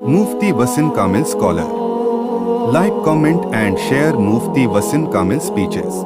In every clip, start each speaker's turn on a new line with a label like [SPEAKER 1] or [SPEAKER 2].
[SPEAKER 1] Mufti Wasim Kamil Scholar. Like, comment and share Mufti Wasim Kamil speeches.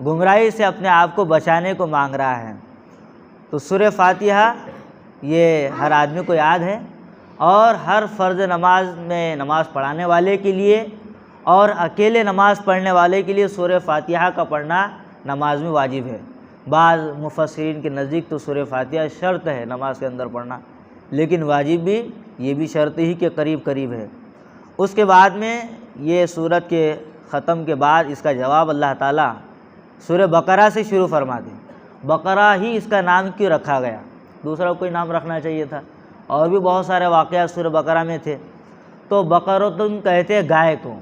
[SPEAKER 2] گمراہی سے اپنے آپ کو بچانے کو مانگ رہا ہے۔ تو سورہ فاتحہ یہ ہر آدمی کو یاد ہے، اور ہر فرض نماز میں نماز پڑھانے والے کے لیے اور اکیلے نماز پڑھنے والے کے لیے سورہ فاتحہ کا پڑھنا نماز میں واجب ہے۔ بعض مفسرین کے نزدیک تو سورہ فاتحہ شرط ہے نماز کے اندر پڑھنا، لیکن واجب بھی یہ بھی شرط ہی کے قریب قریب ہے۔ اس کے بعد میں یہ سورت کے ختم کے بعد اس کا جواب اللہ تعالیٰ سورہ بقرہ سے شروع فرما دیں۔ بقرہ ہی اس کا نام کیوں رکھا گیا؟ دوسرا کوئی نام رکھنا چاہیے تھا، اور بھی بہت سارے واقعات سورہ بقرہ میں تھے۔ تو بقرۃ کہتے ہیں گائے کو،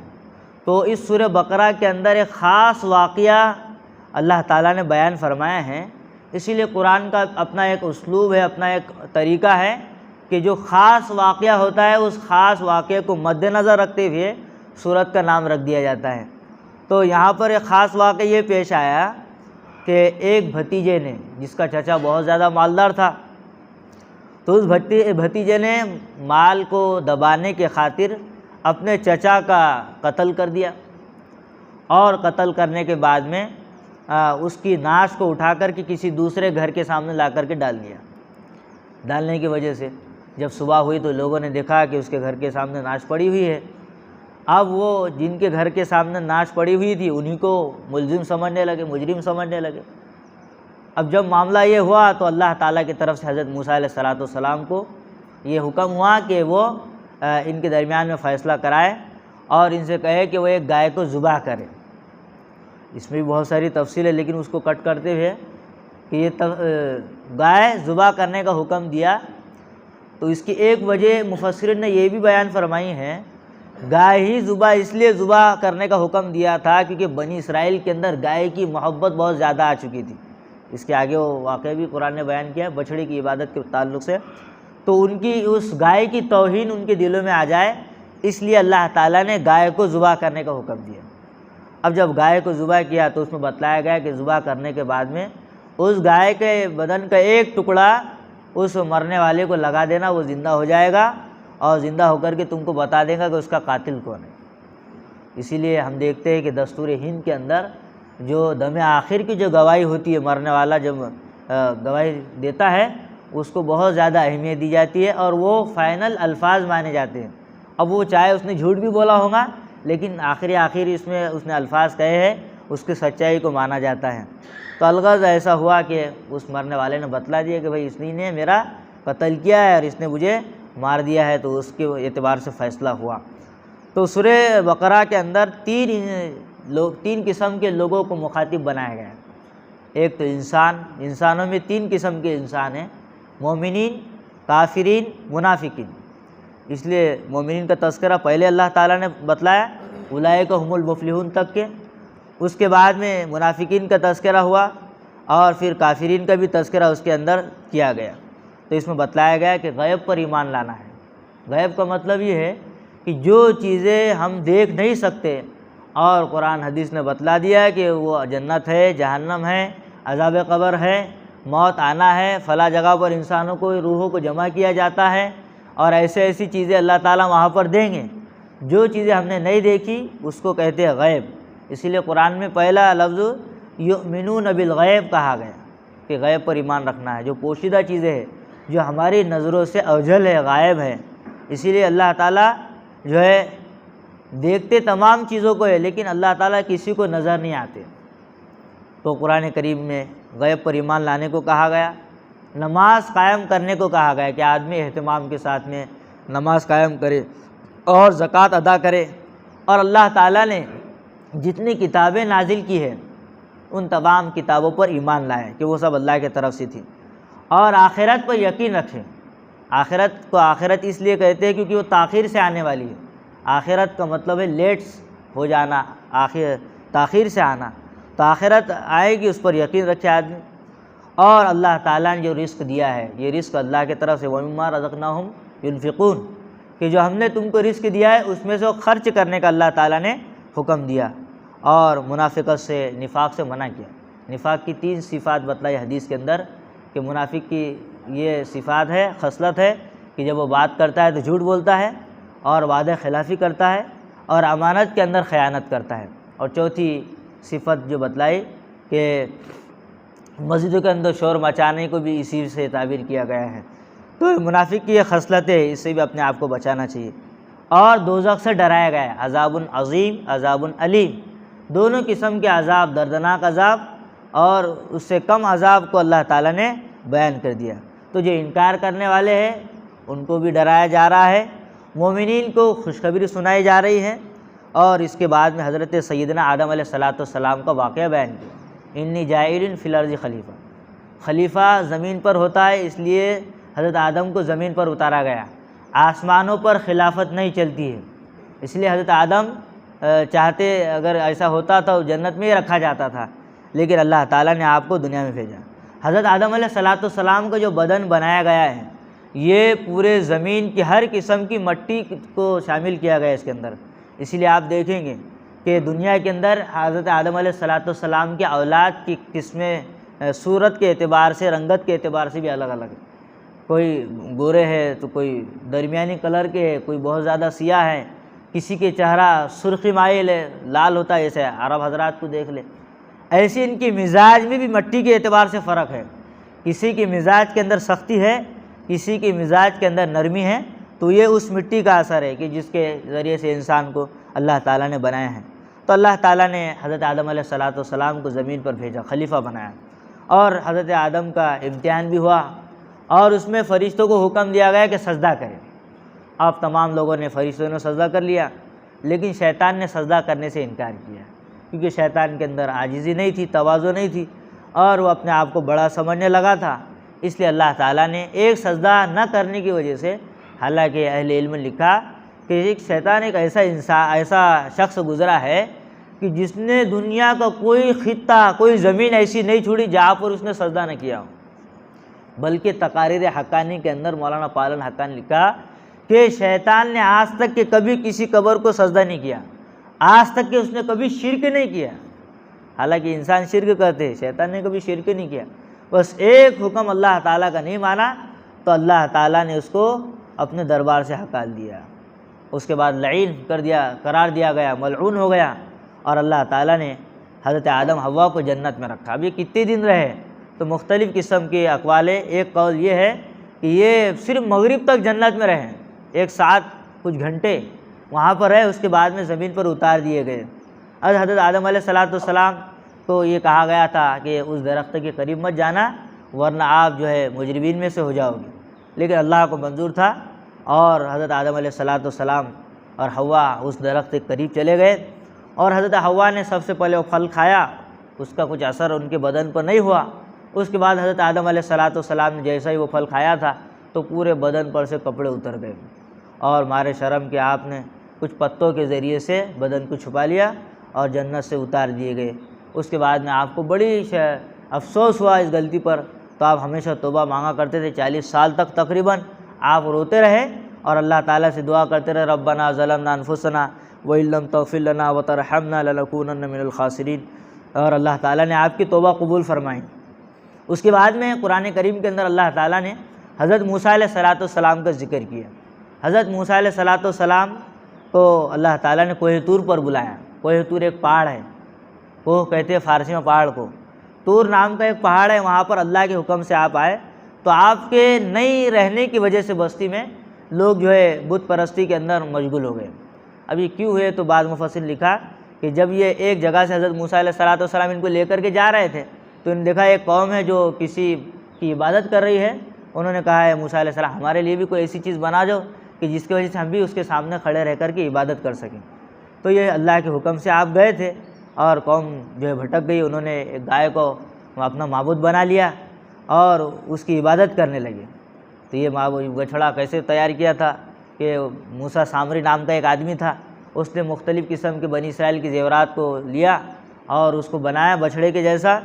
[SPEAKER 2] تو اس سورہ بقرہ کے اندر ایک خاص واقعہ اللہ تعالیٰ نے بیان فرمایا ہے۔ اسی لیے قرآن کا اپنا ایک اسلوب ہے، اپنا ایک طریقہ ہے کہ جو خاص واقعہ ہوتا ہے اس خاص واقعے کو مد نظر رکھتے ہوئے سورت کا نام رکھ دیا جاتا ہے۔ تو یہاں پر ایک خاص واقعہ یہ پیش آیا کہ ایک بھتیجے نے، جس کا چچا بہت زیادہ مالدار تھا، تو اس بھتیجے نے مال کو دبانے کے خاطر اپنے چچا کا قتل کر دیا، اور قتل کرنے کے بعد میں اس کی نعش کو اٹھا کر کے کسی دوسرے گھر کے سامنے لا کر کے ڈال دیا۔ ڈالنے کی وجہ سے جب صبح ہوئی تو لوگوں نے دیکھا کہ اس کے گھر کے سامنے نعش پڑی ہوئی ہے۔ اب وہ جن کے گھر کے سامنے نعش پڑی ہوئی تھی انہی کو ملزم سمجھنے لگے، مجرم سمجھنے لگے۔ اب جب معاملہ یہ ہوا تو اللہ تعالیٰ کی طرف سے حضرت موسیٰ علیہ السلام کو یہ حکم ہوا کہ وہ ان کے درمیان میں فیصلہ کرائے اور ان سے کہے کہ وہ ایک گائے کو ذبح کرے۔ اس میں بھی بہت ساری تفصیل ہے، لیکن اس کو کٹ کرتے ہوئے کہ یہ گائے ذبح کرنے کا حکم دیا، تو اس کی ایک وجہ مفسرین نے یہ بھی بیان فرمائی ہے، گائے ہی اس لیے ذبح کرنے کا حکم دیا تھا کیونکہ بنی اسرائیل کے اندر گائے کی محبت بہت زیادہ آ چکی تھی۔ اس کے آگے وہ واقعہ بھی قرآن نے بیان کیا ہے بچھڑے کی عبادت کے تعلق سے، تو ان کی اس گائے کی توہین ان کے دلوں میں آ جائے، اس لیے اللہ تعالیٰ نے گائے کو ذبح کرنے کا حکم دیا۔ اب جب گائے کو ذبح کیا تو اس میں بتلایا گیا کہ ذبح کرنے کے بعد میں اس گائے کے بدن کا ایک ٹکڑا اس مرنے والے کو لگا دینا، وہ زندہ ہو جائے گا اور زندہ ہو کر کے تم کو بتا دے گا کہ اس کا قاتل کون ہے۔ اسی لیے ہم دیکھتے ہیں کہ دستور ہند کے اندر جو دم آخر کی جو گواہی ہوتی ہے، مرنے والا جب گواہی دیتا ہے اس کو بہت زیادہ اہمیت دی جاتی ہے، اور وہ فائنل الفاظ مانے جاتے ہیں۔ اب وہ چاہے اس نے جھوٹ بھی بولا ہوگا، لیکن آخر اس میں اس نے الفاظ کہے ہیں، اس کی سچائی کو مانا جاتا ہے۔ تو الغرض ایسا ہوا کہ اس مرنے والے نے بتلا دیا کہ بھائی اس نے میرا قتل کیا ہے اور اس نے مجھے مار دیا ہے، تو اس کے اعتبار سے فیصلہ ہوا۔ تو سورہ بقرہ کے اندر تین قسم کے لوگوں کو مخاطب بنایا گیا ہے۔ ایک تو انسانوں میں تین قسم کے انسان ہیں، مومنین، کافرین، منافقین۔ اس لیے مومنین کا تذکرہ پہلے اللہ تعالیٰ نے بتلایا، اولئک هم المفلحون تک کے، اس کے بعد میں منافقین کا تذکرہ ہوا، اور پھر کافرین کا بھی تذکرہ اس کے اندر کیا گیا۔ تو اس میں بتلایا گیا کہ غیب پر ایمان لانا ہے۔ غیب کا مطلب یہ ہے کہ جو چیزیں ہم دیکھ نہیں سکتے، اور قرآن حدیث نے بتلا دیا کہ وہ جنت ہے، جہنم ہے، عذاب قبر ہے، موت آنا ہے، فلاں جگہ پر انسانوں کو روحوں کو جمع کیا جاتا ہے، اور ایسی چیزیں اللہ تعالیٰ وہاں پر دیں گے۔ جو چیزیں ہم نے نہیں دیکھی اس کو کہتے ہیں غیب۔ اسی لیے قرآن میں پہلا لفظ یؤمنون بالغیب کہا گیا کہ غیب پر ایمان رکھنا ہے، جو پوشیدہ چیزیں ہیں، جو ہماری نظروں سے اوجھل ہے، غائب ہے۔ اسی لیے اللہ تعالیٰ جو ہے دیکھتے تمام چیزوں کو ہے، لیکن اللہ تعالیٰ کسی کو نظر نہیں آتے۔ تو قرآن کریم میں غیب پر ایمان لانے کو کہا گیا، نماز قائم کرنے کو کہا گیا کہ آدمی اہتمام کے ساتھ میں نماز قائم کرے اور زکوٰۃ ادا کرے، اور اللہ تعالیٰ نے جتنی کتابیں نازل کی ہیں ان تمام کتابوں پر ایمان لائے کہ وہ سب اللہ کی طرف سے تھی، اور آخرت پر یقین رکھیں۔ آخرت کو آخرت اس لیے کہتے ہیں کیونکہ وہ تاخیر سے آنے والی ہے۔ آخرت کا مطلب ہے لیٹس ہو جانا، تاخیر سے آنا، تو آخرت آئے گی، اس پر یقین رکھے آدمی۔ اور اللہ تعالیٰ نے جو رزق دیا ہے، یہ رزق اللہ کی طرف سے وَمِمَّا رَزَقْنَاهُمْ يُنْفِقُونَ، کہ جو ہم نے تم کو رزق دیا ہے اس میں سے خرچ کرنے کا اللہ تعالیٰ نے حکم دیا، اور منافقت سے، نفاق سے منع کیا۔ نفاق کی 3 صفات بتلائی حدیث کے اندر کہ منافق کی یہ صفات ہے، خصلت ہے کہ جب وہ بات کرتا ہے تو جھوٹ بولتا ہے، اور وعدہ خلافی کرتا ہے، اور امانت کے اندر خیانت کرتا ہے۔ اور چوتھی صفت جو بتلائی کہ مسجدوں کے اندر شور مچانے کو بھی اسی سے تعبیر کیا گیا ہے۔ تو منافق کی یہ خصلت ہے، اس سے بھی اپنے آپ کو بچانا چاہیے۔ اور دوزخ سے ڈرایا گیا ہے، عذاب عظیم عذاب علیم، دونوں قسم کے عذاب، دردناک عذاب اور اس سے کم عذاب کو اللہ تعالیٰ نے بیان کر دیا۔ تو جو انکار کرنے والے ہیں ان کو بھی ڈرایا جا رہا ہے، مومنین کو خوشخبری سنائی جا رہی ہے، اور اس کے بعد میں حضرت سیدنا آدم علیہ السلام کا واقعہ بیان کیا، انی جاعل فی الارض خلیفہ، خلیفہ زمین پر ہوتا ہے، اس لیے حضرت آدم کو زمین پر اتارا گیا۔ آسمانوں پر خلافت نہیں چلتی ہے، اس لیے حضرت آدم چاہتے اگر ایسا ہوتا تو جنت میں ہی رکھا جاتا تھا، لیکن اللہ تعالیٰ نے آپ کو دنیا میں بھیجا۔ حضرت آدم علیہ السلام کا جو بدن بنایا گیا ہے یہ پورے زمین کی ہر قسم کی مٹی کو شامل کیا گیا ہے اس کے اندر، اسی لیے آپ دیکھیں گے کہ دنیا کے اندر حضرت آدم علیہ السلام کے اولاد کی قسمیں صورت کے اعتبار سے، رنگت کے اعتبار سے بھی الگ الگ ہے، کوئی گورے ہے تو کوئی درمیانی کلر کے ہے، کوئی بہت زیادہ سیاہ ہے، کسی کے چہرہ سرخی مائل ہے، لال ہوتا ہے، جیسے عرب حضرات کو دیکھ لے۔ ایسی ان کی مزاج میں بھی مٹی کے اعتبار سے فرق ہے، کسی کی مزاج کے اندر سختی ہے، کسی کی مزاج کے اندر نرمی ہے، تو یہ اس مٹی کا اثر ہے کہ جس کے ذریعے سے انسان کو اللہ تعالیٰ نے بنایا ہے۔ تو اللہ تعالیٰ نے حضرت آدم علیہ السلام کو زمین پر بھیجا، خلیفہ بنایا، اور حضرت آدم کا امتحان بھی ہوا، اور اس میں فرشتوں کو حکم دیا گیا کہ سجدہ کریں۔ اب تمام لوگوں نے، فرشتوں نے سجدہ کر لیا، لیکن شیطان نے سجدہ کرنے سے انکار کیا، کیونکہ شیطان کے اندر عاجزی نہیں تھی، تواضع نہیں تھی، اور وہ اپنے آپ کو بڑا سمجھنے لگا تھا۔ اس لیے اللہ تعالیٰ نے ایک سجدہ نہ کرنے کی وجہ سے، حالانکہ اہل علم نے لکھا کہ ایک شیطان ایک ایسا شخص گزرا ہے کہ جس نے دنیا کا کوئی خطہ، کوئی زمین ایسی نہیں چھوڑی جہاں پر اس نے سجدہ نہ کیا ہو، بلکہ تقاریر حقانی کے اندر مولانا پالن حقانی نے لکھا کہ شیطان نے آج تک کہ کبھی کسی قبر کو سجدہ نہیں کیا، آج تک کہ اس نے کبھی شرک نہیں کیا، حالانکہ انسان شرک کرتے، شیطان نے کبھی شرک نہیں کیا، بس ایک حکم اللہ تعالیٰ کا نہیں مانا تو اللہ تعالیٰ نے اس کو اپنے دربار سے ہکال دیا، اس کے بعد لعین قرار دیا گیا، ملعون ہو گیا، اور اللہ تعالیٰ نے حضرت آدم حوا کو جنت میں رکھا۔ اب یہ کتنے دن رہے تو مختلف قسم کے اقوال ہیں۔ ایک قول یہ ہے کہ یہ صرف مغرب تک جنت میں رہے، 1 ساعت کچھ گھنٹے وہاں پر رہے، اس کے بعد میں زمین پر اتار دیے گئے۔ حضرت آدم علیہ السلام کو یہ کہا گیا تھا کہ اس درخت کے قریب مت جانا ورنہ آپ جو ہے مجرمین میں سے ہو جاؤ گے، لیکن اللہ کو منظور تھا، اور حضرت آدم علیہ السلام اور حوا اس درخت کے قریب چلے گئے، اور حضرت حوا نے سب سے پہلے وہ پھل کھایا، اس کا کچھ اثر ان کے بدن پر نہیں ہوا۔ اس کے بعد حضرت آدم علیہ السلام نے جیسا ہی وہ پھل کھایا تھا تو پورے بدن پر سے کپڑے اتر گئے، اور مارے شرم کہ آپ نے کچھ پتوں کے ذریعے سے بدن کو چھپا لیا اور جنت سے اتار دیے گئے۔ اس کے بعد میں آپ کو بڑی افسوس ہوا اس غلطی پر، تو آپ ہمیشہ توبہ مانگا کرتے تھے، 40 سال تک تقریباً آپ روتے رہے اور اللہ تعالیٰ سے دعا کرتے رہے، ربنا ظلمنا انفسنا وإن لم تغفر لنا وترحمنا لنکونن من الخاسرین، اور اللہ تعالیٰ نے آپ کی توبہ قبول فرمائی۔ اس کے بعد میں قرآن کریم کے اندر اللہ تعالیٰ نے حضرت موسیٰ علیہ السلام کا ذکر کیا۔ حضرت موسیٰ علیہ السلام کو اللہ تعالیٰ نے کوہ طور پر بلایا۔ کوہ طور ایک پہاڑ ہے، کوہ کہتے ہیں فارسی میں پہاڑ کو، طور نام کا ایک پہاڑ ہے، وہاں پر اللہ کے حکم سے آپ آئے، تو آپ کے نہیں رہنے کی وجہ سے بستی میں لوگ جو ہے بت پرستی کے اندر مشغول ہو گئے۔ اب یہ کیوں ہوئے؟ تو بعض مفسرین نے لکھا کہ جب یہ ایک جگہ سے حضرت موسیٰ علیہ السلام ان کو لے کر کے جا رہے تھے تو انہوں نے دیکھا ایک قوم ہے جو کسی کی عبادت کر رہی ہے، انہوں نے کہا ہے موسیٰ علیہ السلام ہمارے لیے بھی کوئی ایسی چیز بنا دو کہ جس کی وجہ سے ہم بھی اس کے سامنے کھڑے رہ کر کے عبادت کر سکیں۔ تو یہ اللہ کے حکم سے آپ گئے تھے، اور قوم جو ہے بھٹک گئی، انہوں نے ایک گائے کو اپنا معبود بنا لیا اور اس کی عبادت کرنے لگے۔ تو یہ بچھڑا کیسے تیار کیا تھا کہ موسیٰ سامری نام کا ایک آدمی تھا، اس نے مختلف قسم کے بنی اسرائیل کی زیورات کو لیا اور اس کو بنایا بچھڑے کے جیسا،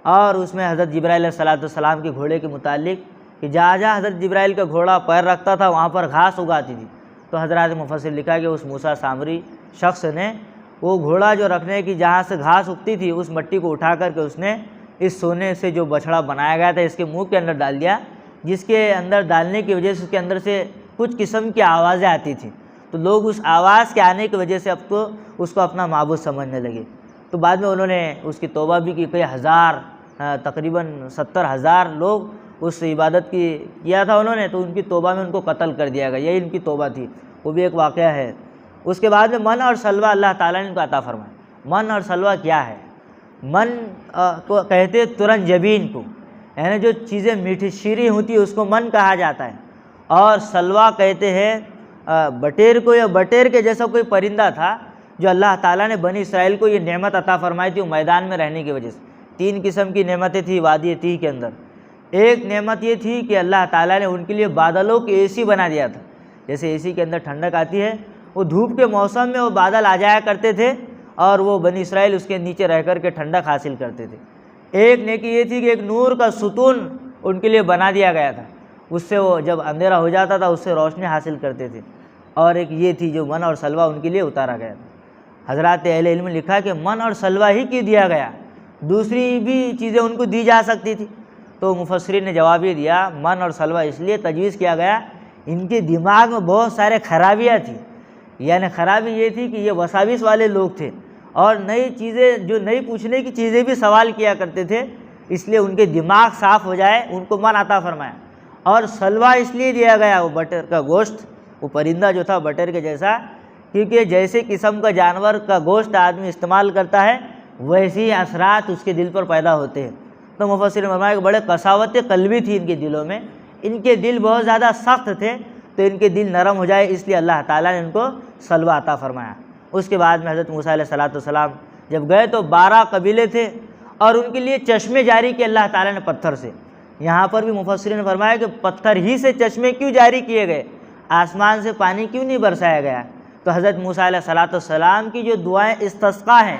[SPEAKER 2] اور اس میں حضرت جبرائیل علیہ السلام کے گھوڑے کے متعلق کہ جہاں جہاں حضرت جبرائیل کا گھوڑا پیر رکھتا تھا وہاں پر گھاس اگاتی تھی، تو حضرات مفسر لکھا کہ اس موسیٰ سامری شخص نے وہ گھوڑا جو رکھنے کی جہاں سے گھاس اگتی تھی اس مٹی کو اٹھا کر کے اس نے اس سونے سے جو بچھڑا بنایا گیا تھا اس کے منہ کے اندر ڈال دیا، جس کے اندر ڈالنے کی وجہ سے اس کے اندر سے کچھ قسم کی آوازیں آتی تھیں، تو لوگ اس آواز کے آنے کی وجہ سے اب تو اس کو اپنا معبود سمجھنے لگے۔ تو بعد میں انہوں نے اس کی توبہ بھی کی، کئی ہزار تقریباً 70,000 لوگ اس عبادت کی کیا تھا انہوں نے، تو ان کی توبہ میں ان کو قتل کر دیا گیا، یہی ان کی توبہ تھی، وہ بھی ایک واقعہ ہے۔ اس کے بعد میں من اور سلوہ اللہ تعالیٰ نے ان کو عطا فرمایا۔ من اور سلوہ کیا ہے؟ من کو کہتے ترن جبین کو، یعنی جو چیزیں میٹھی شیریں ہوتی ہیں اس کو من کہا جاتا ہے، اور سلوہ کہتے ہیں بٹیر کو، یا بٹیر کے جیسا کوئی پرندہ تھا جو اللہ تعالیٰ نے بنی اسرائیل کو یہ نعمت عطا فرمائی تھی، وہ میدان میں رہنے کی وجہ سے۔ 3 قسم کی نعمتیں تھیں وادی تیہ کے اندر۔ ایک نعمت یہ تھی کہ اللہ تعالیٰ نے ان کے لیے بادلوں کی اے سی بنا دیا تھا، جیسے اے سی کے اندر ٹھنڈک آتی ہے، وہ دھوپ کے موسم میں وہ بادل آ جایا کرتے تھے اور وہ بنی اسرائیل اس کے نیچے رہ کر کے ٹھنڈک حاصل کرتے تھے۔ ایک نیکی یہ تھی کہ ایک نور کا ستون ان کے لیے بنا دیا گیا تھا، اس سے وہ جب اندھیرا ہو جاتا تھا اس سے روشنی حاصل کرتے تھے۔ اور ایک یہ تھی جو من اور سلوہ ان کے لیے اتارا گیا تھا۔ حضرات اہل علم نے لکھا کہ من اور سلوہ ہی کیوں دیا گیا، دوسری بھی چیزیں ان کو دی جا سکتی تھی؟ تو مفسرین نے جواب یہ دیا، من اور سلوہ اس لیے تجویز کیا گیا، ان کے دماغ میں بہت سارے خرابیاں تھیں، یعنی خرابی یہ تھی کہ یہ وساوس والے لوگ تھے اور نئی چیزیں جو نئی پوچھنے کی چیزیں بھی سوال کیا کرتے تھے، اس لیے ان کے دماغ صاف ہو جائے، ان کو من عطا فرمایا۔ اور سلوہ اس لیے دیا گیا، وہ بٹر کا گوشت، وہ پرندہ جو تھا بٹر کے جیسا، کیونکہ جیسے قسم کا جانور کا گوشت آدمی استعمال کرتا ہے ویسے ہی اثرات اس کے دل پر پیدا ہوتے ہیں۔ تو مفسرین نے فرمایا کہ بڑے قساوت قلبی تھی ان کے دلوں میں، ان کے دل بہت زیادہ سخت تھے، تو ان کے دل نرم ہو جائے اس لیے اللہ تعالیٰ نے ان کو سلوہ عطا فرمایا۔ اس کے بعد میں حضرت موسیٰ علیہ السلام جب گئے تو 12 قبیلے تھے اور ان کے لیے چشمے جاری کیے اللہ تعالیٰ نے پتھر سے۔ یہاں پر بھی مفسرین نے فرمایا کہ پتھر ہی سے چشمے کیوں جاری کیے گئے، آسمان سے پانی کیوں نہیں برسایا گیا؟ تو حضرت موسیٰ علیہ السلام کی جو دعائیں استسقاء ہیں،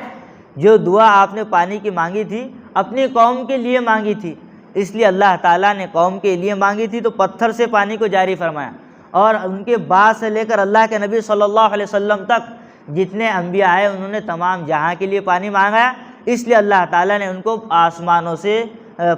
[SPEAKER 2] جو دعا آپ نے پانی کی مانگی تھی اپنی قوم کے لیے مانگی تھی، اس لیے اللہ تعالیٰ نے قوم کے لیے مانگی تھی تو پتھر سے پانی کو جاری فرمایا۔ اور ان کے بعد سے لے کر اللہ کے نبی صلی اللہ علیہ وسلم تک جتنے انبیاء آئے انہوں نے تمام جہاں کے لیے پانی مانگا، اس لیے اللہ تعالیٰ نے ان کو آسمانوں سے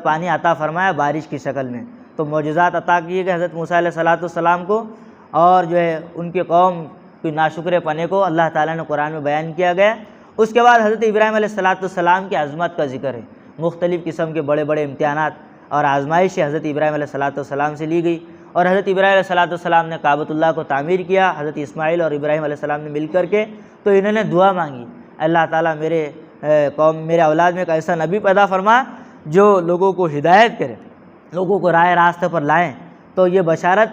[SPEAKER 2] پانی عطا فرمایا بارش کی شکل میں۔ تو معجزات عطا کیے گئے حضرت موسیٰ علیہ السلام کو، اور جو ہے ان کی قوم کی ناشکر پنے کو اللہ تعالیٰ نے قرآن میں بیان کیا گیا۔ اس کے بعد حضرت ابراہیم علیہ السلام کی عظمت کا ذکر ہے، مختلف قسم کے بڑے بڑے امتحانات اور آزمائشیں حضرت ابراہیم علیہ السلام سے لی گئی، اور حضرت ابراہیم علیہ السلام نے کعبۃ اللہ کو تعمیر کیا، حضرت اسماعیل اور ابراہیم علیہ السلام نے مل کر کے، تو انہوں نے دعا مانگی، اللہ تعالیٰ میرے اولاد میں ایک ایسا نبی پیدا فرما جو لوگوں کو ہدایت کرے، لوگوں کو راہ راستے پر لائیں۔ تو یہ بشارت،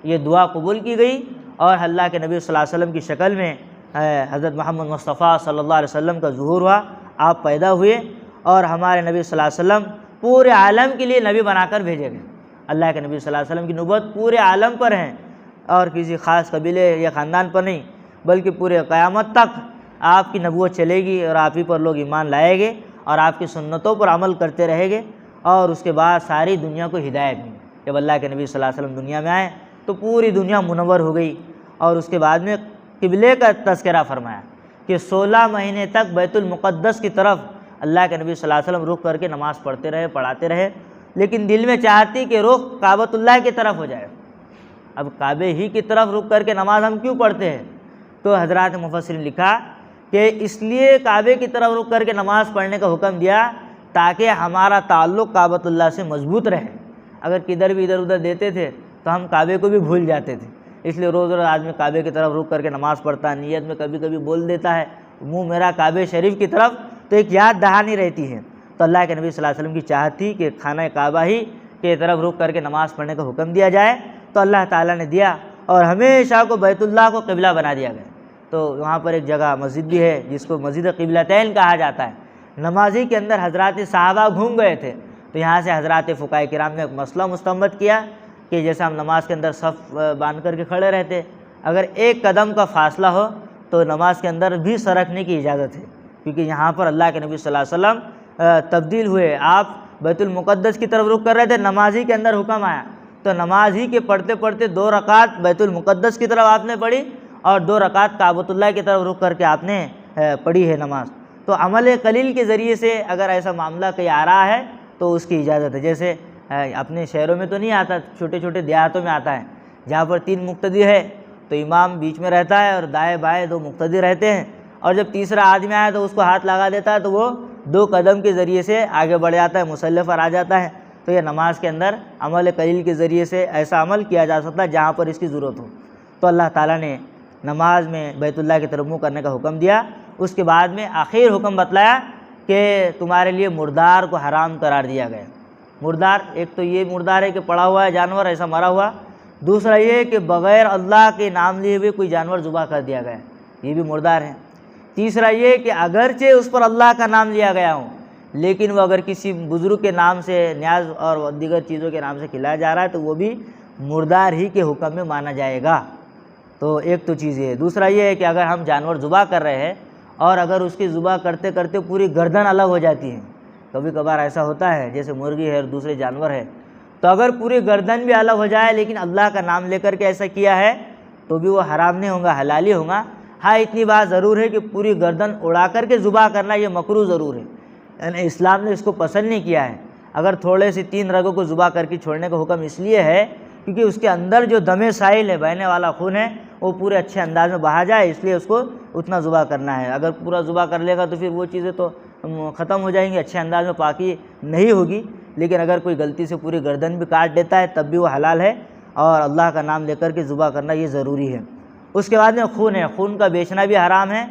[SPEAKER 2] یہ دعا قبول کی گئی، اور اللہ کے نبی صلی اللہ علیہ وسلم کی شکل میں حضرت محمد مصطفیٰ صلی اللہ علیہ وسلم کا ظہور ہوا، آپ پیدا ہوئے، اور ہمارے نبی صلی اللہ علیہ وسلم پورے عالم کے لیے نبی بنا کر بھیجے گئے۔ اللہ کے نبی صلی اللہ علیہ وسلم کی نبوت پورے عالم پر ہیں، اور کسی خاص قبیلے یا خاندان پر نہیں، بلکہ پورے قیامت تک آپ کی نبوت چلے گی، اور آپ ہی پر لوگ ایمان لائیں گے اور آپ کی سنتوں پر عمل کرتے رہیں گے، اور اس کے بعد ساری دنیا کو ہدایت ملی۔ جب اللہ کے نبی صلی اللہ علیہ وسلم دنیا میں آئے تو پوری دنیا منور ہو گئی، اور اس کے بعد میں قبلے کا تذکرہ فرمایا کہ 16 مہینے تک بیت المقدس کی طرف اللہ کے نبی صلی اللہ علیہ وسلم رخ کر کے نماز پڑھتے رہے، پڑھاتے رہے، لیکن دل میں چاہتی کہ رخ کعبۃ اللہ کی طرف ہو جائے۔ اب کعبے ہی کی طرف رخ کر کے نماز ہم کیوں پڑھتے ہیں؟ تو حضرات مفسرین نے لکھا کہ اس لیے کعبے کی طرف رخ کر کے نماز پڑھنے کا حکم دیا تاکہ ہمارا تعلق کعبۃ اللہ سے مضبوط رہے۔ اگر کدھر بھی ادھر ادھر دیتے تھے تو ہم کعبے کو بھی بھول جاتے تھے، اس لیے روز روز آدمی کعبے کی طرف رخ کر کے نماز پڑھتا ہے، نیت میں کبھی کبھی بول دیتا ہے منہ میرا کعبے شریف کی طرف، تو ایک یاد دہانی رہتی ہے۔ تو اللہ کے نبی صلی اللہ علیہ وسلم کی چاہت تھی کہ خانہ کعبہ ہی کی طرف رخ کر کے نماز پڑھنے کا حکم دیا جائے، تو اللہ تعالیٰ نے دیا، اور ہمیشہ کو بیت اللہ کو قبلہ بنا دیا گیا۔ تو وہاں پر ایک جگہ مسجد بھی ہے جس کو مسجد قبلتین کہا جاتا ہے۔ نمازی کے اندر حضرات صحابہ گھوم گئے تھے، تو یہاں سے حضرات فقہاء کرام نے ایک مسئلہ مستنبط کیا کہ جیسے ہم نماز کے اندر صف باندھ کر کے کھڑے رہتے، اگر ایک قدم کا فاصلہ ہو تو نماز کے اندر بھی سرکنے کی اجازت ہے، کیونکہ یہاں پر اللہ کے نبی صلی اللہ علیہ وسلم تبدیل ہوئے، آپ بیت المقدس کی طرف رخ کر رہے تھے، نمازی کے اندر حکم آیا، تو نماز ہی کے پڑھتے پڑھتے 2 رکعت بیت المقدس کی طرف آپ نے پڑھی، اور 2 رکعت کعبۃ اللہ کی طرف رخ کر کے آپ نے پڑھی ہے نماز۔ تو عمل قلیل کے ذریعے سے اگر ایسا معاملہ کہیں آ رہا ہے تو اس کی اجازت ہے۔ جیسے اپنے شہروں میں تو نہیں آتا، چھوٹے چھوٹے دیہاتوں میں آتا ہے، جہاں پر 3 مقتدی ہے تو امام بیچ میں رہتا ہے اور دائیں بائیں 2 مقتدی رہتے ہیں، اور جب تیسرا آدمی آیا تو اس کو ہاتھ لگا دیتا ہے تو وہ 2 قدم کے ذریعے سے آگے بڑھ جاتا ہے، مصلی پر آ جاتا ہے۔ تو یہ نماز کے اندر عمل قلیل کے ذریعے سے ایسا عمل کیا جا سکتا ہے جہاں پر اس کی ضرورت ہو۔ تو اللہ تعالیٰ نے نماز میں بیت اللہ کی طرف منہ کرنے کا حکم دیا۔ اس کے بعد میں آخر حکم بتلایا کہ تمہارے لیے مردار کو حرام قرار دیا گیا۔ مردار، ایک تو یہ مردار ہے کہ پڑا ہوا ہے جانور ایسا مرا ہوا، دوسرا یہ کہ بغیر اللہ کے نام لیے ہوئے کوئی جانور ذبح کر دیا گیا، یہ بھی مردار ہے۔ تیسرا یہ کہ اگرچہ اس پر اللہ کا نام لیا گیا ہو لیکن وہ اگر کسی بزرگ کے نام سے نیاز اور دیگر چیزوں کے نام سے کھلایا جا رہا ہے تو وہ بھی مردار ہی کے حکم میں مانا جائے گا۔ تو ایک تو چیز یہ ہے۔ دوسرا یہ ہے کہ اگر ہم جانور ذبح کر رہے ہیں اور اگر اس کی ذبح کرتے کرتے پوری گردن الگ ہو جاتی ہے، کبھی کبھار ایسا ہوتا ہے جیسے مرغی ہے اور دوسرے جانور ہے، تو اگر پوری گردن بھی الگ ہو جائے لیکن اللہ کا نام لے کر کے ایسا کیا ہے تو بھی وہ حرام نہیں ہوگا، حلال ہی ہوگا۔ ہاں اتنی بات ضرور ہے کہ پوری گردن اڑا کر کے ذبح کرنا یہ مکروہ ضرور ہے، یعنی اسلام نے اس کو پسند نہیں کیا ہے۔ اگر تھوڑے سے 3 رگوں کو ذبح کر کے چھوڑنے کا حکم اس لیے ہے کیونکہ اس کے اندر جو دم سائل ہے، بہنے والا خون ہے، وہ پورے اچھے انداز میں بہا جائے، اس لیے اس کو اتنا ذبح کرنا ہے۔ اگر پورا ذبح کر لے گا تو پھر وہ چیزیں تو ختم ہو جائیں گی، اچھے انداز میں پاکی نہیں ہوگی۔ لیکن اگر کوئی غلطی سے پوری گردن بھی کاٹ دیتا ہے تب بھی وہ حلال ہے، اور اللہ کا نام لے کر کے ذبح کرنا یہ ضروری ہے۔ اس کے بعد میں خون ہے، خون کا بیچنا بھی حرام ہے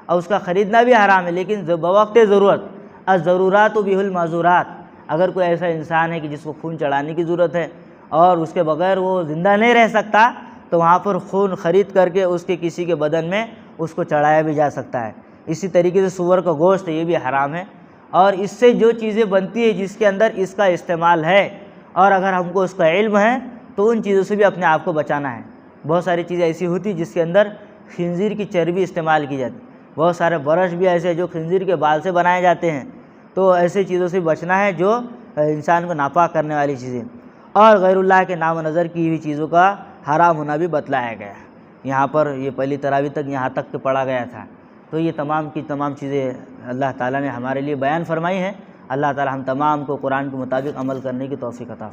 [SPEAKER 2] اور اس کا خریدنا بھی حرام ہے، لیکن بوقت ضرورت، الضرورات تبیح المعذورات، اگر کوئی ایسا انسان ہے کہ جس کو خون چڑھانے کی ضرورت ہے اور اس کے بغیر وہ زندہ نہیں رہ سکتا تو وہاں پر خون خرید کر کے اس کے کسی کے بدن میں اس کو چڑھایا بھی جا سکتا ہے۔ اسی طریقے سے سور کا گوشت یہ بھی حرام ہے، اور اس سے جو چیزیں بنتی ہے جس کے اندر اس کا استعمال ہے اور اگر ہم کو اس کا علم ہے تو ان چیزوں سے بھی اپنے آپ کو بچانا ہے۔ بہت ساری چیزیں ایسی ہوتی جس کے اندر خنزیر کی چربی استعمال کی جاتی، بہت سارے برش بھی ایسے جو خنزیر کے بال سے بنائے جاتے ہیں، تو ایسے چیزوں سے بچنا ہے جو انسان کو ناپاک کرنے والی چیزیں، اور غیر اللہ کے نام و نظر کی ہوئی چیزوں کا حرام ہونا بھی بتلایا گیا ہے۔ یہاں پر یہ پہلی تراویح تک یہاں تک کہ پڑھا گیا تھا۔ تو یہ تمام کی تمام چیزیں اللہ تعالیٰ نے ہمارے لیے بیان فرمائی ہیں۔ اللہ تعالیٰ ہم تمام کو قرآن کے مطابق عمل کرنے کی توفیق عطا فرمائے۔